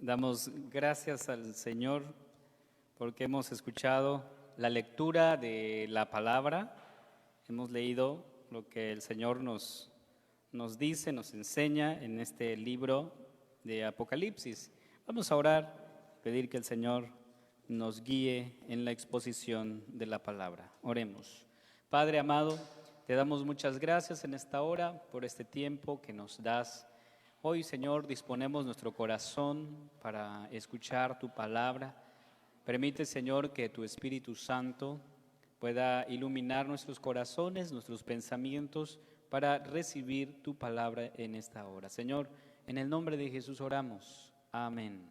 Damos gracias al Señor porque hemos escuchado la lectura de la palabra, hemos leído lo que el Señor nos dice, nos enseña en este libro de Apocalipsis. Vamos a orar, pedir que el Señor nos guíe en la exposición de la palabra. Oremos. Padre amado, te damos muchas gracias en esta hora por este tiempo que nos das. Hoy, Señor, disponemos nuestro corazón para escuchar tu palabra. Permite, Señor, que tu Espíritu Santo pueda iluminar nuestros corazones, nuestros pensamientos, para recibir tu palabra en esta hora. Señor, en el nombre de Jesús oramos. Amén.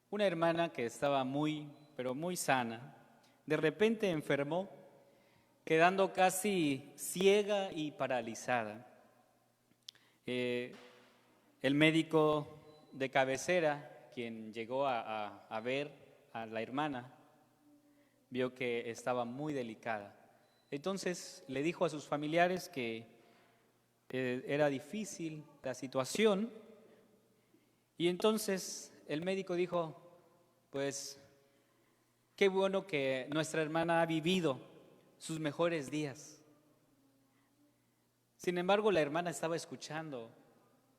Una hermana que estaba muy sana, de repente enfermó, quedando casi ciega y paralizada. El médico de cabecera, quien llegó a ver a la hermana, vio que estaba muy delicada. Entonces le dijo a sus familiares que era difícil la situación, y entonces el médico dijo: pues qué bueno que nuestra hermana ha vivido sus mejores días. Sin embargo, la hermana estaba escuchando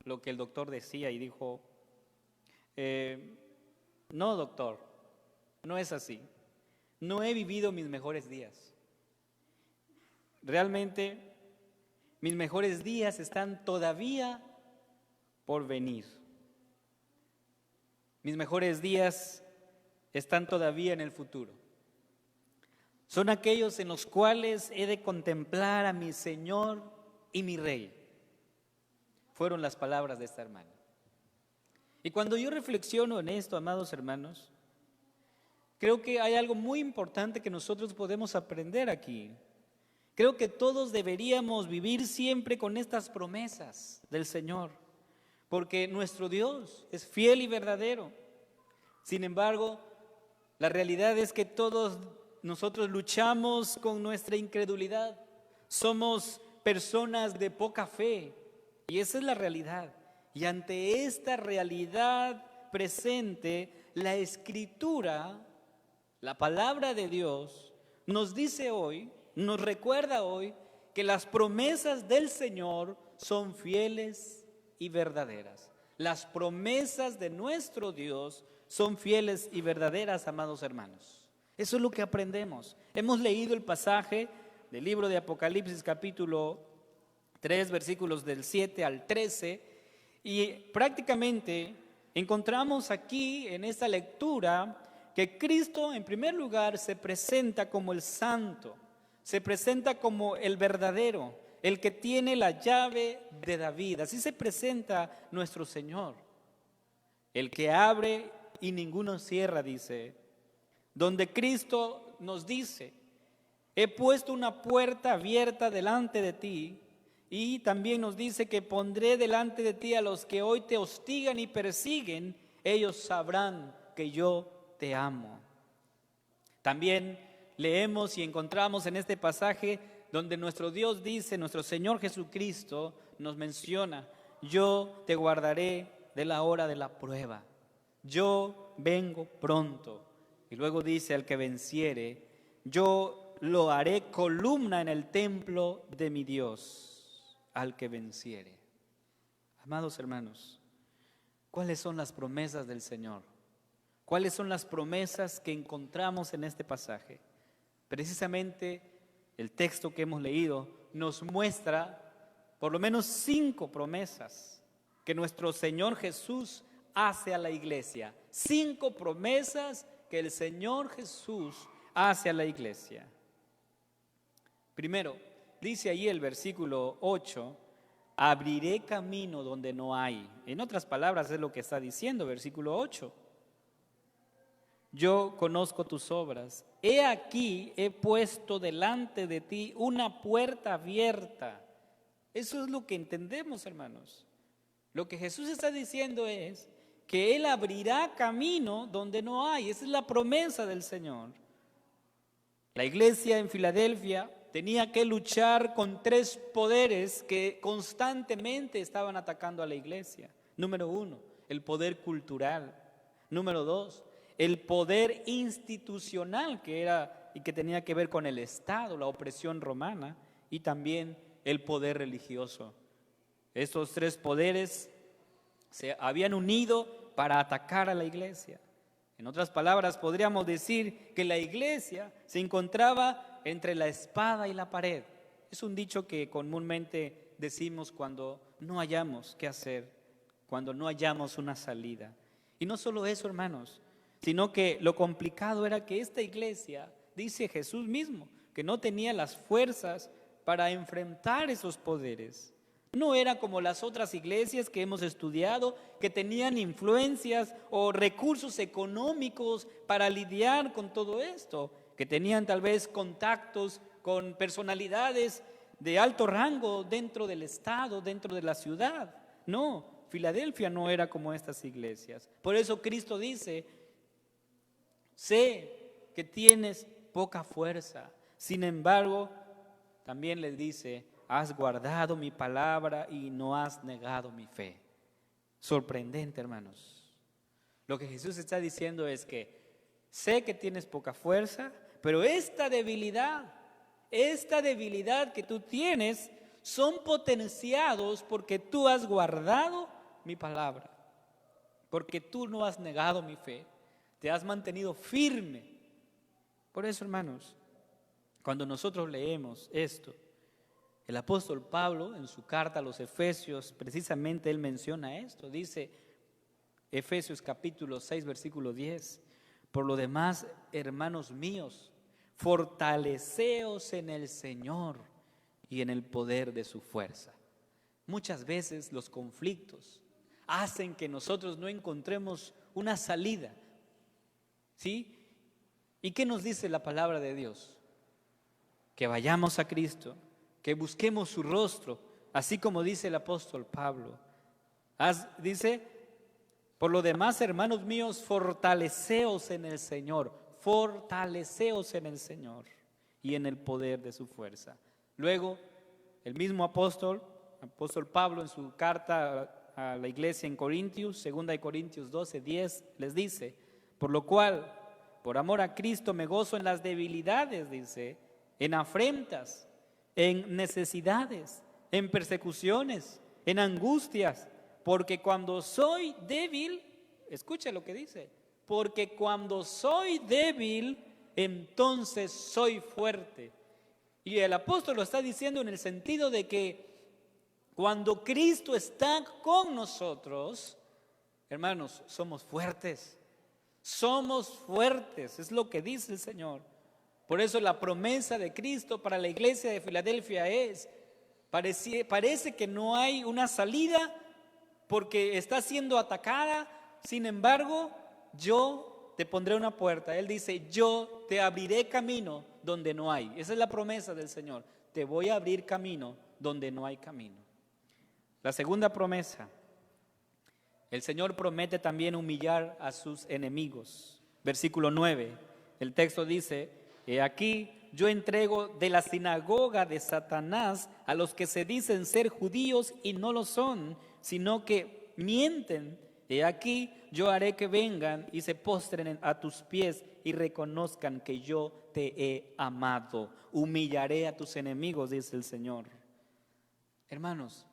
lo que el doctor decía y dijo: no, doctor, no es así. No he vivido mis mejores días. Realmente, mis mejores días están todavía por venir. Mis mejores días están todavía en el futuro. Son aquellos en los cuales he de contemplar a mi Señor y mi Rey. Fueron las palabras de esta hermana. Y cuando yo reflexiono en esto, amados hermanos, creo que hay algo muy importante que nosotros podemos aprender aquí. Creo que todos deberíamos vivir siempre con estas promesas del Señor, porque nuestro Dios es fiel y verdadero. Sin embargo, la realidad es que todos nosotros luchamos con nuestra incredulidad. Somos personas de poca fe, y esa es la realidad. Y ante esta realidad presente, la Escritura, la palabra de Dios, nos dice hoy, nos recuerda hoy, que las promesas del Señor son fieles y verdaderas. Las promesas de nuestro Dios son fieles y verdaderas, amados hermanos. Eso es lo que aprendemos. Hemos leído el pasaje del libro de Apocalipsis, capítulo 3, versículos del 7 al 13, y prácticamente encontramos aquí en esta lectura que Cristo, en primer lugar, se presenta como el santo, se presenta como el verdadero, el que tiene la llave de David. Así se presenta nuestro Señor, el que abre y ninguno cierra, dice, donde Cristo nos dice: he puesto una puerta abierta delante de ti, y también nos dice que pondré delante de ti a los que hoy te hostigan y persiguen, ellos sabrán que yo te amo. También leemos y encontramos en este pasaje donde nuestro Dios dice, nuestro Señor Jesucristo nos menciona: yo te guardaré de la hora de la prueba, yo vengo pronto. Y luego dice: al que venciere, yo lo haré columna en el templo de mi Dios, al que venciere. Amados hermanos, ¿cuáles son las promesas del Señor? ¿Cuáles son las promesas que encontramos en este pasaje? Precisamente el texto que hemos leído nos muestra por lo menos 5 promesas que nuestro Señor Jesús hace a la iglesia. 5 promesas que el Señor Jesús hace a la iglesia. Primero, dice ahí el versículo 8: abriré camino donde no hay. En otras palabras es lo que está diciendo versículo 8. Yo conozco tus obras. He aquí, he puesto delante de ti una puerta abierta. Eso es lo que entendemos, hermanos. Lo que Jesús está diciendo es que Él abrirá camino donde no hay. Esa es la promesa del Señor. La iglesia en Filadelfia tenía que luchar con tres poderes que constantemente estaban atacando a la iglesia. Número uno, el poder cultural. Número dos, el poder institucional que era y que tenía que ver con el Estado, la opresión romana, y también el poder religioso. Estos tres poderes se habían unido para atacar a la iglesia. En otras palabras, podríamos decir que la iglesia se encontraba entre la espada y la pared. Es un dicho que comúnmente decimos cuando no hallamos qué hacer, cuando no hallamos una salida. Y no solo eso, hermanos, sino que lo complicado era que esta iglesia, dice Jesús mismo, que no tenía las fuerzas para enfrentar esos poderes. No era como las otras iglesias que hemos estudiado, que tenían influencias o recursos económicos para lidiar con todo esto, que tenían tal vez contactos con personalidades de alto rango dentro del estado, dentro de la ciudad. No, Filadelfia no era como estas iglesias. Por eso Cristo dice, sé que tienes poca fuerza, sin embargo, también les dice, has guardado mi palabra y no has negado mi fe. Sorprendente, hermanos. Lo que Jesús está diciendo es que sé que tienes poca fuerza, pero esta debilidad que tú tienes son potenciados porque tú has guardado mi palabra, porque tú no has negado mi fe, te has mantenido firme. Por eso, hermanos, cuando nosotros leemos esto, el apóstol Pablo, en su carta a los Efesios, precisamente él menciona esto. Dice, Efesios capítulo 6, versículo 10, por lo demás, hermanos míos, fortaleceos en el Señor y en el poder de su fuerza. Muchas veces los conflictos hacen que nosotros no encontremos una salida. ¿Sí? ¿Y qué nos dice la palabra de Dios? Que vayamos a Cristo, que busquemos su rostro, así como dice el apóstol Pablo. Dice, por lo demás, hermanos míos, fortaleceos en el Señor y en el poder de su fuerza. Luego, el mismo apóstol Pablo, en su carta a la iglesia en Corintios, 2 Corintios 12, 10, les dice, por lo cual, por amor a Cristo me gozo en las debilidades, dice, en afrentas, en necesidades, en persecuciones, en angustias, porque cuando soy débil, escucha lo que dice, porque cuando soy débil, entonces soy fuerte. Y el apóstol lo está diciendo en el sentido de que cuando Cristo está con nosotros, hermanos, somos fuertes, es lo que dice el Señor. Por eso la promesa de Cristo para la iglesia de Filadelfia es, parece que no hay una salida porque está siendo atacada, sin embargo, yo te pondré una puerta. Él dice, yo te abriré camino donde no hay. Esa es la promesa del Señor, te voy a abrir camino donde no hay camino. La segunda promesa, el Señor promete también humillar a sus enemigos. Versículo 9, el texto dice, he aquí, yo entrego de la sinagoga de Satanás a los que se dicen ser judíos y no lo son, sino que mienten. He aquí, yo haré que vengan y se postren a tus pies y reconozcan que yo te he amado. Humillaré a tus enemigos, dice el Señor. Hermanos,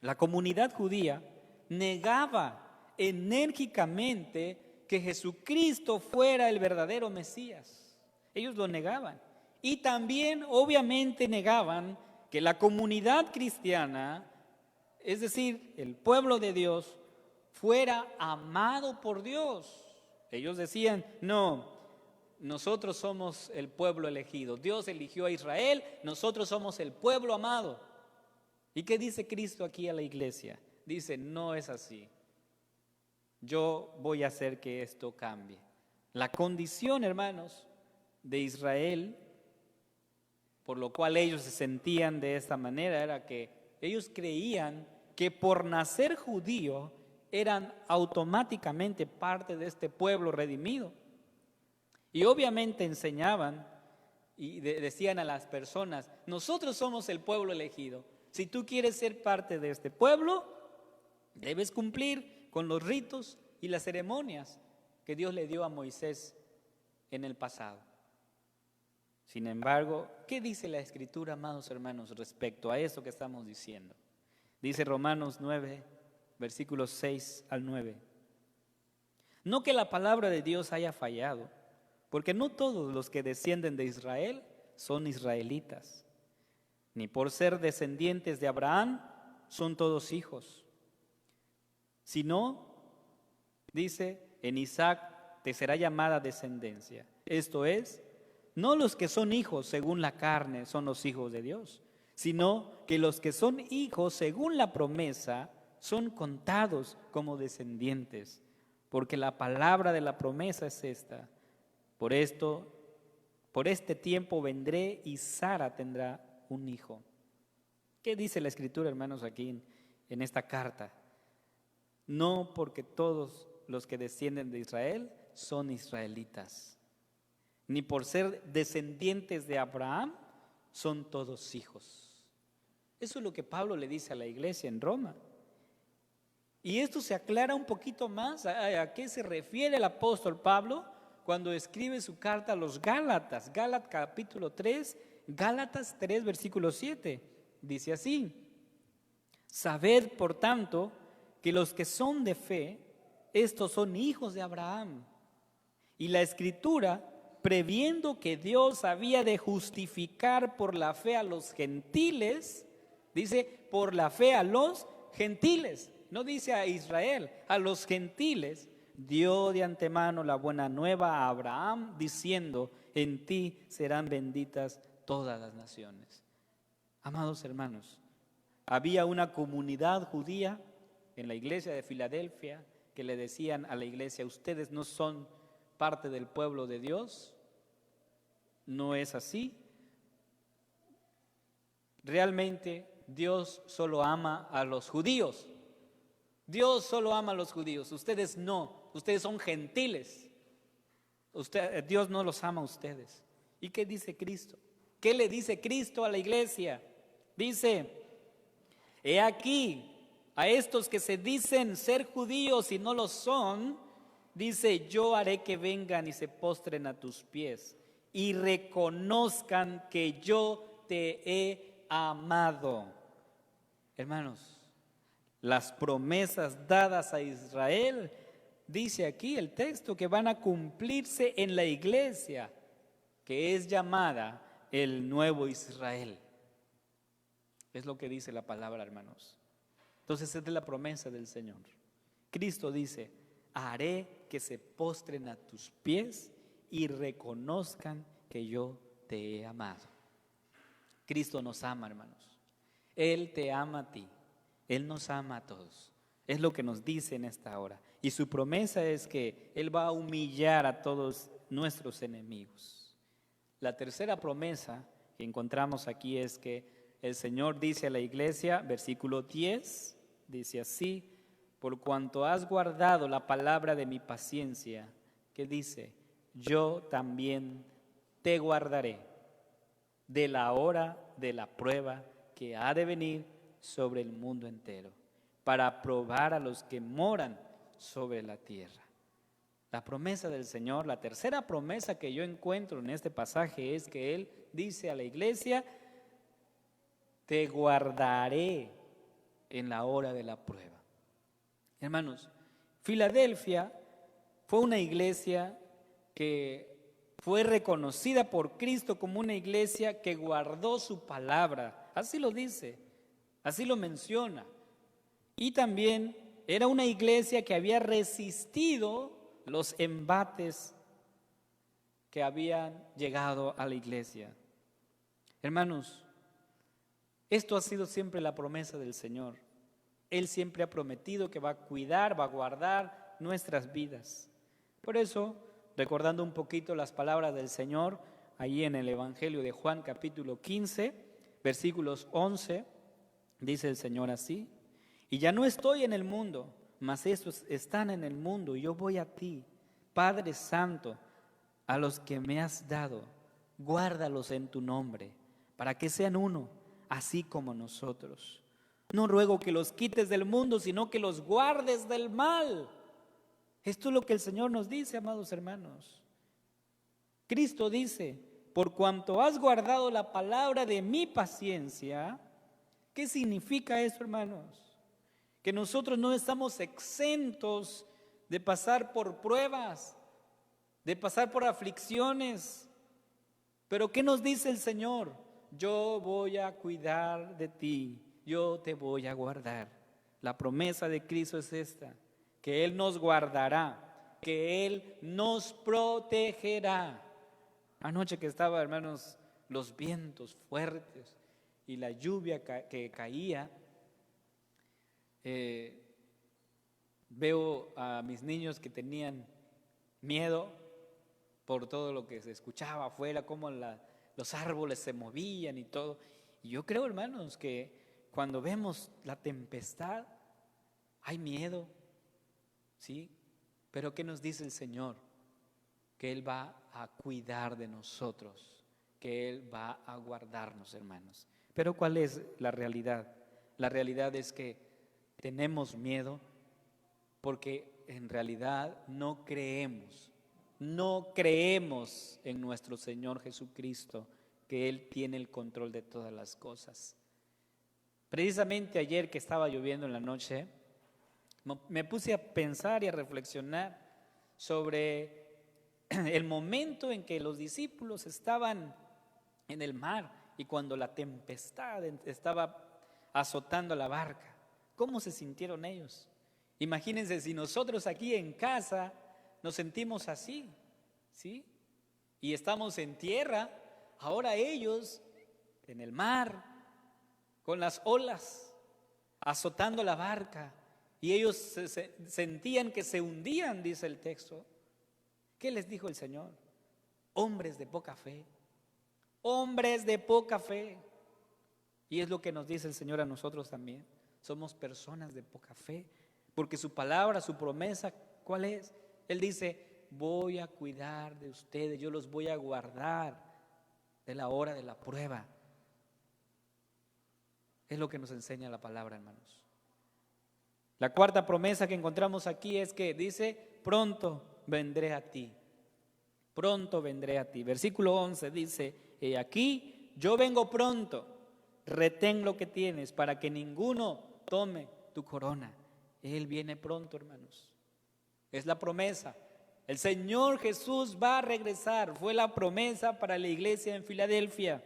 la comunidad judía negaba enérgicamente que Jesucristo fuera el verdadero Mesías. Ellos lo negaban. Y también, obviamente, negaban que la comunidad cristiana, es decir, el pueblo de Dios, fuera amado por Dios. Ellos decían, no, nosotros somos el pueblo elegido. Dios eligió a Israel, nosotros somos el pueblo amado. ¿Y qué dice Cristo aquí a la iglesia? Dice, no es así. Yo voy a hacer que esto cambie. La condición, hermanos, de Israel, por lo cual ellos se sentían de esta manera, era que ellos creían que por nacer judío eran automáticamente parte de este pueblo redimido. Y obviamente enseñaban y decían a las personas, nosotros somos el pueblo elegido. Si tú quieres ser parte de este pueblo, debes cumplir con los ritos y las ceremonias que Dios le dio a Moisés en el pasado. Sin embargo, ¿qué dice la Escritura, amados hermanos, respecto a eso que estamos diciendo? Dice Romanos 9, versículos 6 al 9. No que la palabra de Dios haya fallado, porque no todos los que descienden de Israel son israelitas, ni por ser descendientes de Abraham son todos hijos, sino, dice, en Isaac te será llamada descendencia. Esto es, no los que son hijos según la carne son los hijos de Dios, sino que los que son hijos según la promesa son contados como descendientes, porque la palabra de la promesa es esta: por este tiempo vendré y Sara tendrá un hijo. ¿Qué dice la Escritura, hermanos, aquí en esta carta? No porque todos los que descienden de Israel son israelitas, ni por ser descendientes de Abraham son todos hijos. Eso es lo que Pablo le dice a la iglesia en Roma. Y esto se aclara un poquito más a qué se refiere el apóstol Pablo cuando escribe su carta a los Gálatas. Gálatas capítulo 3, Gálatas 3, versículo 7. Dice así: sabed, por tanto, que los que son de fe, estos son hijos de Abraham. Y la Escritura, previendo que Dios había de justificar por la fe a los gentiles, dice, por la fe a los gentiles, no dice a Israel, a los gentiles, dio de antemano la buena nueva a Abraham, diciendo, en ti serán benditas todas las naciones. Amados hermanos, había una comunidad judía en la iglesia de Filadelfia que le decían a la iglesia, ustedes no son parte del pueblo de Dios. No es así. Realmente Dios solo ama a los judíos. Dios solo ama a los judíos, ustedes no, ustedes son gentiles. Dios no los ama a ustedes. ¿Y qué dice Cristo? ¿Qué le dice Cristo a la iglesia? Dice, he aquí, a estos que se dicen ser judíos y no lo son, dice, yo haré que vengan y se postren a tus pies y reconozcan que yo te he amado. Hermanos, las promesas dadas a Israel, dice aquí el texto, que van a cumplirse en la iglesia, que es llamada el nuevo Israel. Es lo que dice la palabra, hermanos. Entonces es de la promesa del Señor. Cristo dice, haré que se postren a tus pies y reconozcan que yo te he amado. Cristo nos ama, hermanos. Él te ama a ti. Él nos ama a todos. Es lo que nos dice en esta hora. Y su promesa es que Él va a humillar a todos nuestros enemigos. La tercera promesa que encontramos aquí es que el Señor dice a la iglesia, versículo 10, dice así, por cuanto has guardado la palabra de mi paciencia, que dice, yo también te guardaré de la hora de la prueba que ha de venir sobre el mundo entero, para probar a los que moran sobre la tierra. La promesa del Señor, la tercera promesa que yo encuentro en este pasaje es que Él dice a la iglesia, te guardaré en la hora de la prueba. Hermanos, Filadelfia fue una iglesia que fue reconocida por Cristo como una iglesia que guardó su palabra. Así lo dice, así lo menciona. Y también era una iglesia que había resistido los embates que habían llegado a la iglesia. Hermanos, esto ha sido siempre la promesa del Señor. Él siempre ha prometido que va a cuidar, va a guardar nuestras vidas. Por eso, recordando un poquito las palabras del Señor, ahí en el Evangelio de Juan capítulo 15, versículos 11, dice el Señor así, y ya no estoy en el mundo, mas estos están en el mundo, y yo voy a ti, Padre Santo, a los que me has dado, guárdalos en tu nombre, para que sean uno, así como nosotros. No ruego que los quites del mundo, sino que los guardes del mal. Esto es lo que el Señor nos dice, amados hermanos. Cristo dice: por cuanto has guardado la palabra de mi paciencia. ¿Qué significa eso, hermanos? Que nosotros no estamos exentos de pasar por pruebas, de pasar por aflicciones. Pero ¿qué nos dice el Señor? Yo voy a cuidar de ti, yo te voy a guardar. La promesa de Cristo es esta: que Él nos guardará, que Él nos protegerá. Anoche que estaba, hermanos, los vientos fuertes y la lluvia que caía, veo a mis niños que tenían miedo por todo lo que se escuchaba afuera, cómo los árboles se movían y todo. Y yo creo, hermanos, que cuando vemos la tempestad hay miedo, ¿sí? Pero ¿qué nos dice el Señor? Que Él va a cuidar de nosotros, que Él va a guardarnos, hermanos. Pero ¿cuál es la realidad? La realidad es que tenemos miedo porque en realidad no creemos en nuestro Señor Jesucristo, que Él tiene el control de todas las cosas. Precisamente ayer que estaba lloviendo en la noche, me puse a pensar y a reflexionar sobre el momento en que los discípulos estaban en el mar y cuando la tempestad estaba azotando la barca. ¿Cómo se sintieron ellos? Imagínense si nosotros aquí en casa nos sentimos así, ¿sí? Y estamos en tierra, ahora ellos en el mar, con las olas azotando la barca, y ellos sentían que se hundían, dice el texto. ¿Qué les dijo el Señor? Hombres de poca fe, hombres de poca fe. Y es lo que nos dice el Señor a nosotros también. Somos personas de poca fe, porque su palabra, su promesa, ¿cuál es? Él dice: voy a cuidar de ustedes, yo los voy a guardar de la hora de la prueba. Es lo que nos enseña la palabra, hermanos. La cuarta promesa que encontramos aquí es que dice: pronto vendré a ti, pronto vendré a ti. Versículo 11 dice: he aquí, yo vengo pronto, retén lo que tienes para que ninguno tome tu corona. Él viene pronto, hermanos. Es la promesa. El Señor Jesús va a regresar. Fue la promesa para la iglesia en Filadelfia.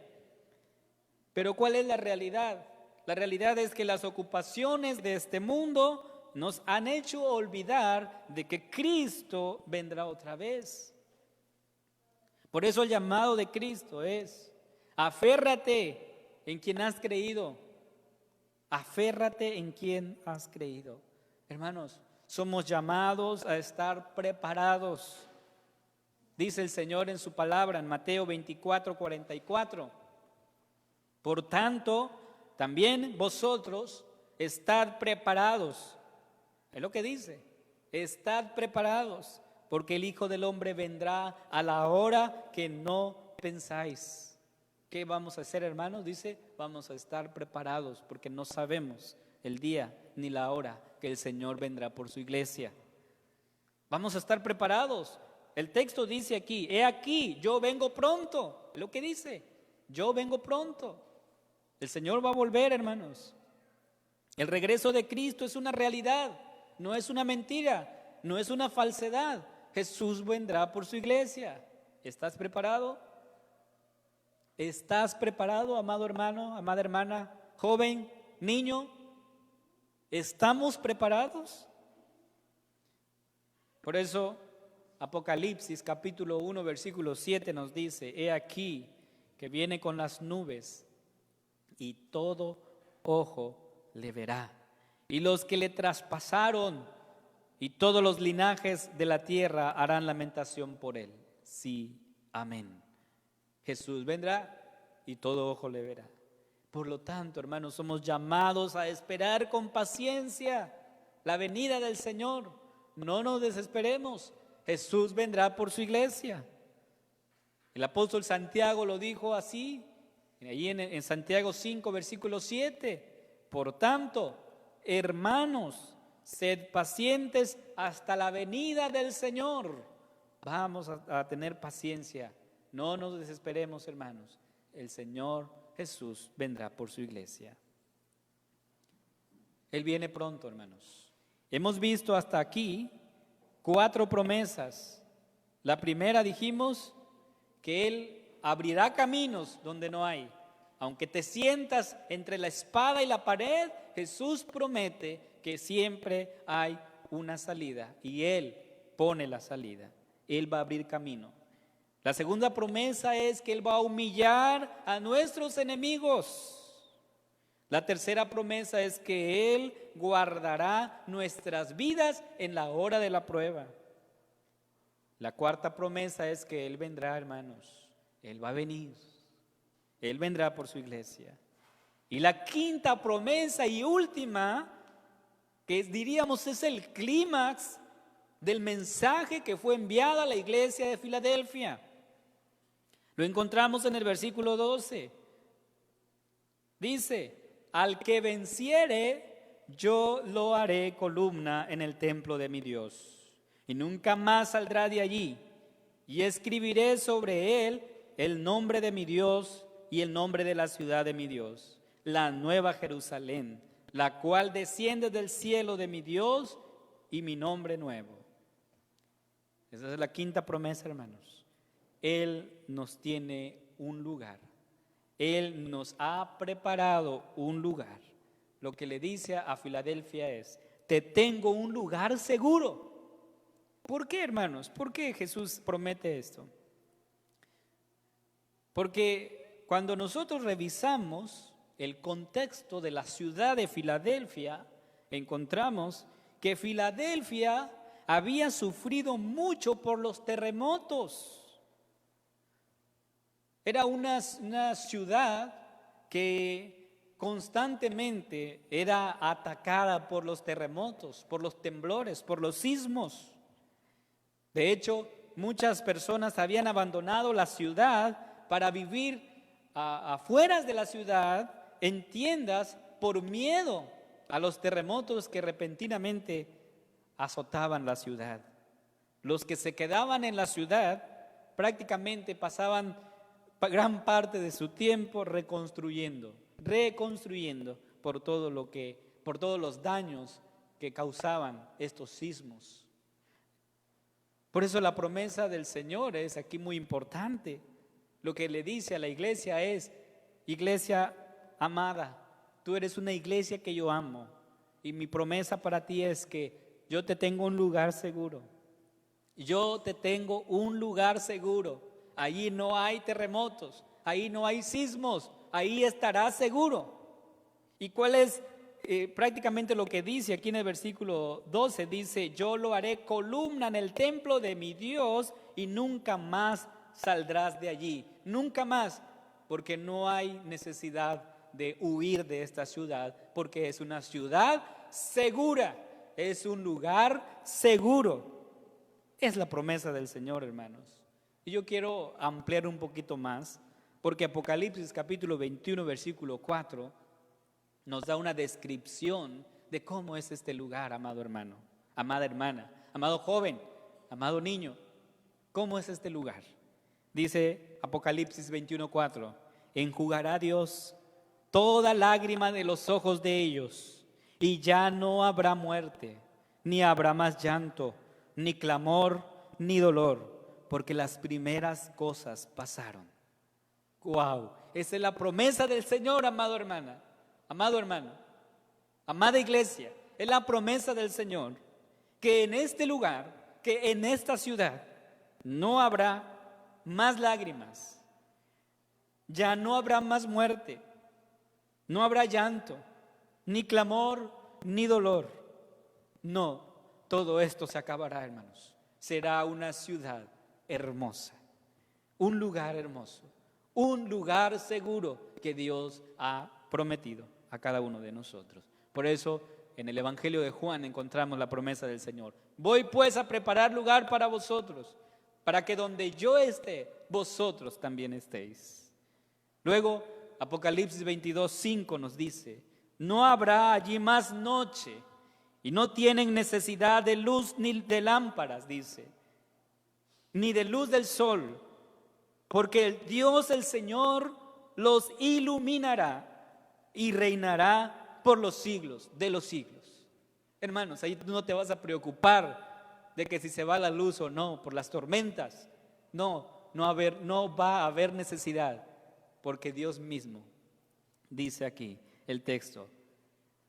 Pero ¿cuál es la realidad? La realidad es que las ocupaciones de este mundo nos han hecho olvidar de que Cristo vendrá otra vez. Por eso el llamado de Cristo es: aférrate en quien has creído. Aférrate en quien has creído. Hermanos, somos llamados a estar preparados. Dice el Señor en su palabra en Mateo 24:44. Por tanto, también vosotros estad preparados. Es lo que dice: estad preparados, porque el Hijo del Hombre vendrá a la hora que no pensáis. ¿Qué vamos a hacer, hermanos? Dice: vamos a estar preparados, porque no sabemos el día ni la hora que el Señor vendrá por su iglesia. Vamos a estar preparados. El texto dice aquí: he aquí, yo vengo pronto. Lo que dice: yo vengo pronto. El Señor va a volver, hermanos. El regreso de Cristo es una realidad, no es una mentira, no es una falsedad. Jesús vendrá por su iglesia. ¿Estás preparado? ¿Estás preparado, amado hermano, amada hermana, joven, niño? ¿Estamos preparados? Por eso Apocalipsis capítulo 1 versículo 7 nos dice: he aquí que viene con las nubes y todo ojo le verá, y los que le traspasaron y todos los linajes de la tierra harán lamentación por él. Sí, amén. Jesús vendrá y todo ojo le verá. Por lo tanto, hermanos, somos llamados a esperar con paciencia la venida del Señor. No nos desesperemos. Jesús vendrá por su iglesia. El apóstol Santiago lo dijo así, allí en Santiago 5, versículo 7. Por tanto, hermanos, sed pacientes hasta la venida del Señor. Vamos a tener paciencia. No nos desesperemos, hermanos. El Señor Jesús vendrá por su iglesia. Él viene pronto, hermanos. Hemos visto hasta aquí 4 promesas. La primera dijimos que Él abrirá caminos donde no hay. Aunque te sientas entre la espada y la pared, Jesús promete que siempre hay una salida y Él pone la salida. Él va a abrir camino. La segunda promesa es que Él va a humillar a nuestros enemigos. La tercera promesa es que Él guardará nuestras vidas en la hora de la prueba. La cuarta promesa es que Él vendrá, hermanos. Él va a venir. Él vendrá por su iglesia. Y la quinta promesa y última, que diríamos es el clímax del mensaje que fue enviado a la iglesia de Filadelfia. Lo encontramos en el versículo 12. Dice: al que venciere, yo lo haré columna en el templo de mi Dios, y nunca más saldrá de allí. Y escribiré sobre él el nombre de mi Dios y el nombre de la ciudad de mi Dios, la nueva Jerusalén, la cual desciende del cielo de mi Dios, y mi nombre nuevo. Esa es la quinta promesa, hermanos. Él nos tiene un lugar. Él nos ha preparado un lugar. Lo que le dice a Filadelfia es: te tengo un lugar seguro. ¿Por qué, hermanos? ¿Por qué Jesús promete esto? Porque cuando nosotros revisamos el contexto de la ciudad de Filadelfia, encontramos que Filadelfia había sufrido mucho por los terremotos. Era una ciudad que constantemente era atacada por los terremotos, por los temblores, por los sismos. De hecho, muchas personas habían abandonado la ciudad para vivir afuera de la ciudad, en tiendas, por miedo a los terremotos que repentinamente azotaban la ciudad. Los que se quedaban en la ciudad prácticamente pasaban gran parte de su tiempo reconstruyendo por todos los daños que causaban estos sismos. Por eso la promesa del Señor es aquí muy importante. Lo que le dice a la iglesia es: iglesia amada, tú eres una iglesia que yo amo, y mi promesa para ti es que yo te tengo un lugar seguro. Yo te tengo un lugar seguro. Allí no hay terremotos, ahí no hay sismos, ahí estarás seguro. ¿Y cuál es prácticamente lo que dice aquí en el versículo 12? Dice: yo lo haré columna en el templo de mi Dios, y nunca más saldrás de allí. Nunca más, porque no hay necesidad de huir de esta ciudad, porque es una ciudad segura, es un lugar seguro. Es la promesa del Señor, hermanos. Y yo quiero ampliar un poquito más, porque Apocalipsis capítulo 21, versículo 4, nos da una descripción de cómo es este lugar, amado hermano, amada hermana, amado joven, amado niño. ¿Cómo es este lugar? Dice Apocalipsis 21, 4: enjugará Dios toda lágrima de los ojos de ellos, y ya no habrá muerte, ni habrá más llanto, ni clamor, ni dolor, porque las primeras cosas pasaron. ¡Wow! Esa es la promesa del Señor, amado hermana, amado hermano, amada iglesia. Es la promesa del Señor que en este lugar, que en esta ciudad, no habrá más lágrimas, ya no habrá más muerte, no habrá llanto, ni clamor, ni dolor. No, todo esto se acabará, hermanos. Será una ciudad hermosa, un lugar hermoso, un lugar seguro que Dios ha prometido a cada uno de nosotros. Por eso en el Evangelio de Juan encontramos la promesa del Señor: voy pues a preparar lugar para vosotros, para que donde yo esté, vosotros también estéis. Luego, Apocalipsis 22:5 nos dice: no habrá allí más noche, y no tienen necesidad de luz ni de lámparas, dice, ni de luz del sol, porque el Dios, el Señor, los iluminará y reinará por los siglos de los siglos. Hermanos, ahí tú no te vas a preocupar de que si se va la luz o no, por las tormentas. No va a haber necesidad, porque Dios mismo dice aquí el texto: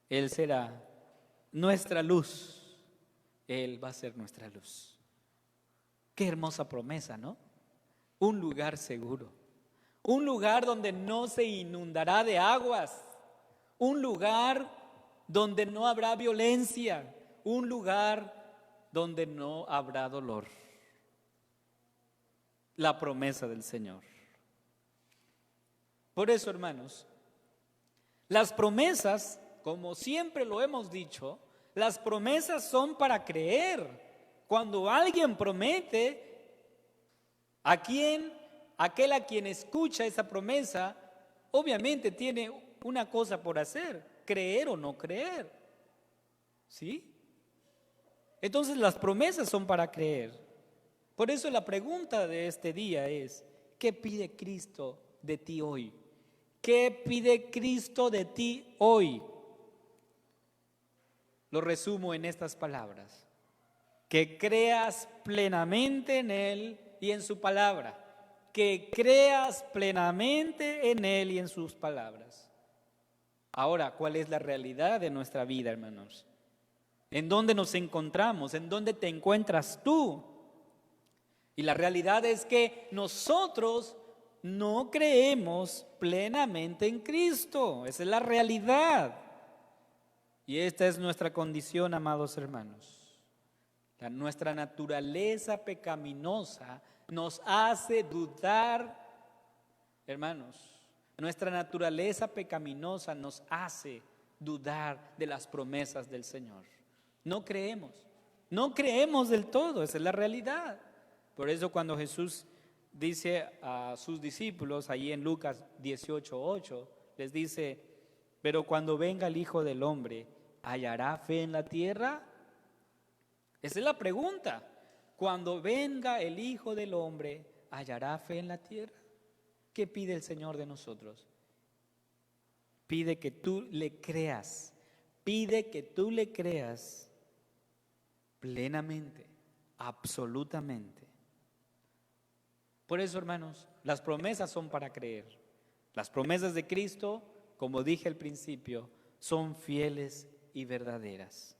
Él será nuestra luz, Él va a ser nuestra luz. Qué hermosa promesa, ¿no? Un lugar seguro, un lugar donde no se inundará de aguas, un lugar donde no habrá violencia, un lugar donde no habrá dolor. La promesa del Señor. Por eso, hermanos, las promesas, como siempre lo hemos dicho, las promesas son para creer. Cuando alguien promete, aquel a quien escucha esa promesa, obviamente tiene una cosa por hacer: creer o no creer. ¿Sí? Entonces las promesas son para creer. Por eso la pregunta de este día es: ¿qué pide Cristo de ti hoy? ¿Qué pide Cristo de ti hoy? Lo resumo en estas palabras: que creas plenamente en Él y en su palabra. Que creas plenamente en Él y en sus palabras. Ahora, ¿cuál es la realidad de nuestra vida, hermanos? ¿En dónde nos encontramos? ¿En dónde te encuentras tú? Y la realidad es que nosotros no creemos plenamente en Cristo. Esa es la realidad. Y esta es nuestra condición, amados hermanos. Nuestra naturaleza pecaminosa nos hace dudar, hermanos. Nuestra naturaleza pecaminosa nos hace dudar de las promesas del Señor. No creemos del todo, esa es la realidad. Por eso cuando Jesús dice a sus discípulos, ahí en Lucas 18:8, les dice: pero cuando venga el Hijo del Hombre, ¿hallará fe en la tierra? Esa es la pregunta. Cuando venga el Hijo del Hombre, ¿hallará fe en la tierra? ¿Qué pide el Señor de nosotros? Pide que tú le creas. Pide que tú le creas plenamente, absolutamente. Por eso, hermanos, las promesas son para creer. Las promesas de Cristo, como dije al principio, son fieles y verdaderas.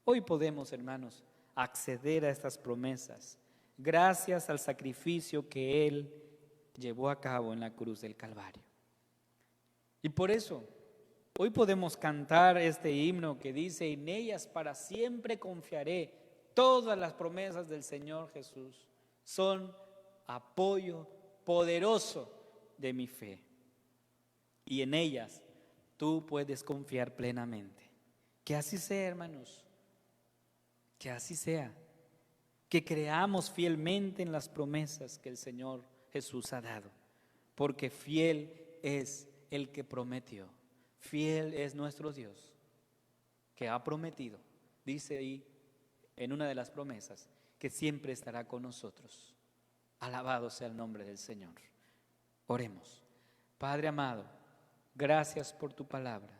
Hoy podemos, hermanos, acceder a estas promesas gracias al sacrificio que Él llevó a cabo en la cruz del Calvario. Y por eso, hoy podemos cantar este himno que dice: en ellas para siempre confiaré. Todas las promesas del Señor Jesús son apoyo poderoso de mi fe. Y en ellas tú puedes confiar plenamente. Que así sea, hermanos. Que así sea. Que creamos fielmente en las promesas que el Señor Jesús ha dado. Porque fiel es el que prometió. Fiel es nuestro Dios, que ha prometido, dice ahí en una de las promesas, que siempre estará con nosotros. Alabado sea el nombre del Señor. Oremos. Padre amado, gracias por tu palabra,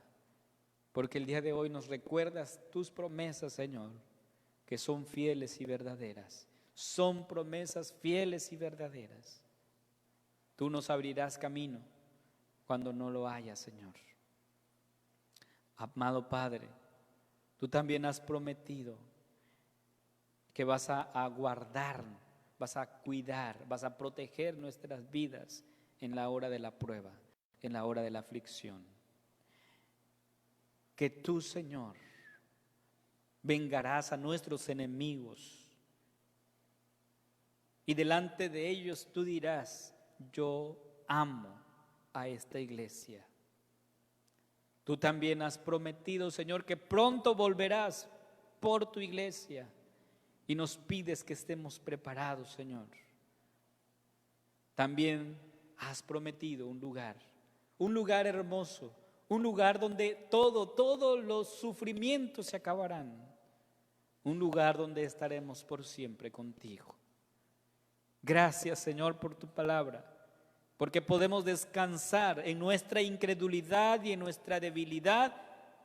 porque el día de hoy nos recuerdas tus promesas, Señor, que son fieles y verdaderas. Son promesas fieles y verdaderas. Tú nos abrirás camino cuando no lo haya, Señor. Amado Padre, tú también has prometido que vas a guardar, vas a cuidar, vas a proteger nuestras vidas en la hora de la prueba, en la hora de la aflicción. Que tú, Señor, vengarás a nuestros enemigos y delante de ellos tú dirás: yo amo a esta iglesia. Tú también has prometido, Señor, que pronto volverás por tu iglesia y nos pides que estemos preparados, Señor. también has prometido un lugar hermoso, un lugar donde todos los sufrimientos se acabarán, un lugar donde estaremos por siempre contigo. Gracias, Señor, por tu palabra, porque podemos descansar en nuestra incredulidad y en nuestra debilidad,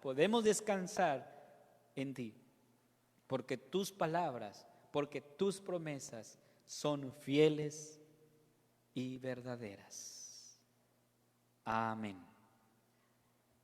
podemos descansar en ti, porque tus palabras, porque tus promesas son fieles y verdaderas. Amén.